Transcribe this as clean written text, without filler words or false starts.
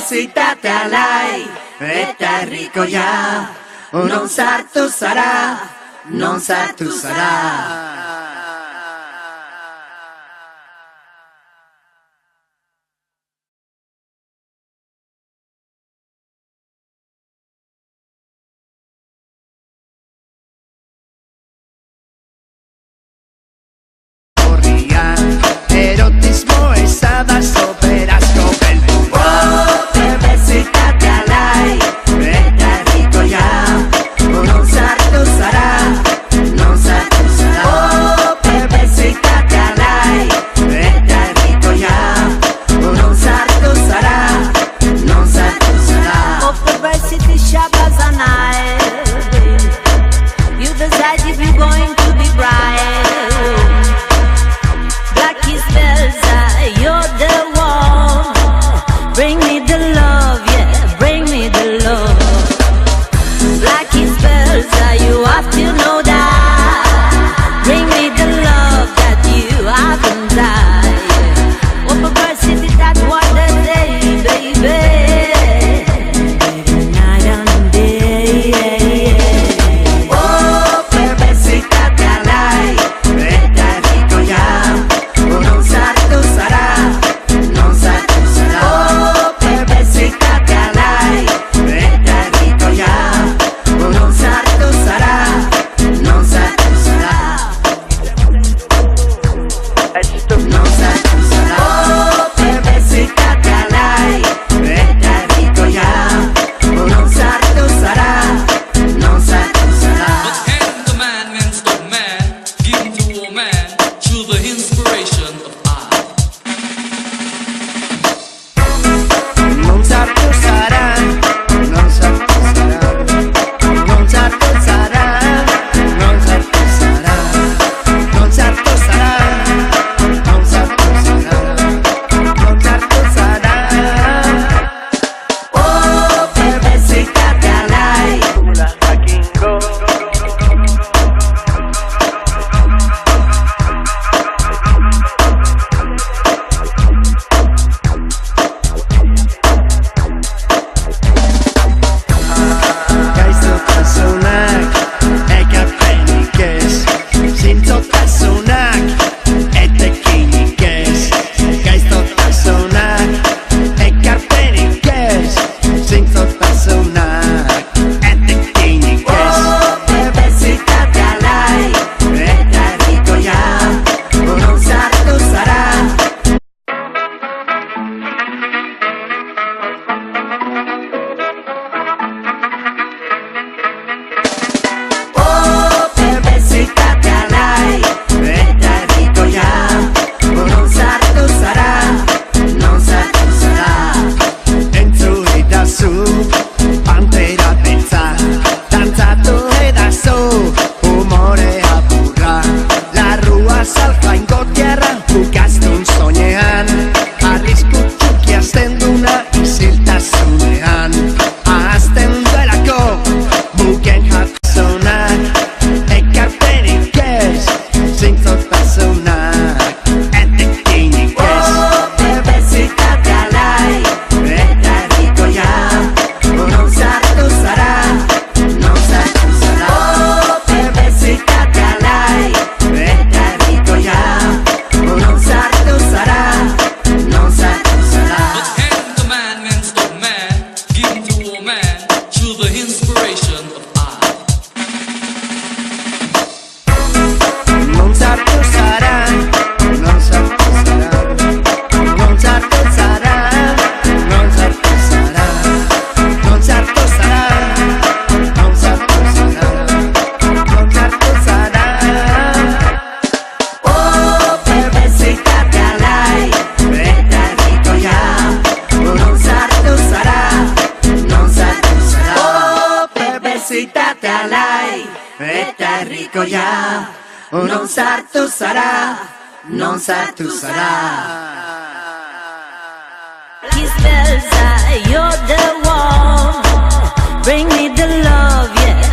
perbersitatea alai, eta herrikoia, non sartu zara, non sartu zara. Erotismo eza da soberazko beldu. Perbersitatea alai, eta herrikoia, non sartu zara, non sartu zara. Perbersitatea alai, eta herrikoia, non sartu zara, non sartu zara. Oh, perversity shadows are night. You decide if you're going to be bright. You're the one. Bring me the love, yeah, bring me the love. Black is Belza, you have to know that. Bring me the love that you haven't died. Oh, perversity, that's what they say, baby. Night and day. Oh, perbersitatea alai, eta herrikoia, non sartu zara, non sartu zara. Oh, perbersitatea alai, eta herrikoia, non sartu zara, non sartu zara. Non sartu zara. Oh, perbersitatea alai, eta herrikoia, non sartu zara, non sartu zara. But can the man means the man, given to a man through the inspiration of art. Non sartu zara, non sartu zara. Non sartu zara, non sartu zara. Non sartu zara, non sartu zara. Non sartu zara. Oh, perbersitatea alai, Gaiztotasunak, ekarpenik ez. Zintzotasunak, etekinik ez. Gaiztotasunak, ekarpenik ez. Zintzotasunak, etekinik ez. oh, perbersitatea alai, eta herrikoia, non sartu zara. Oh, perbersitatea alai, eta herrikoia, non sartu zara, non sartu zara. Entzun idazu, pantera beltza. Dantzatu edazu, humorea burra. Larrua saljaingo tierra, bukaztun soinean. Arrisku txuki azten duna isiltasunean. Ahazten duelako, buken jatasunak. Ekarpenik ez, zintzotasunak. Etekinik ez. Oh, perbersitatea alai, eta herrikoia, non sartu zara, non sartu zara. Oh, perbersitatea alai, eta herrikoia, non sartu zara, non sartu zara. But can the man means the man, given to a man through the inspiration of art. Non sartu zara, non sartu zara. Non sartu zara, non sartu zara. Non sartu zara, non sartu zara. Non sartu zara. Oh, perbersitatea alai, eta herrikoia, non sartu zara, non sartu zara. Oh, perbersitatea alai, eta herrikoia, non sartu zara, non sartu zara. Kiss Belza, you're the one. Bring me the love, yeah,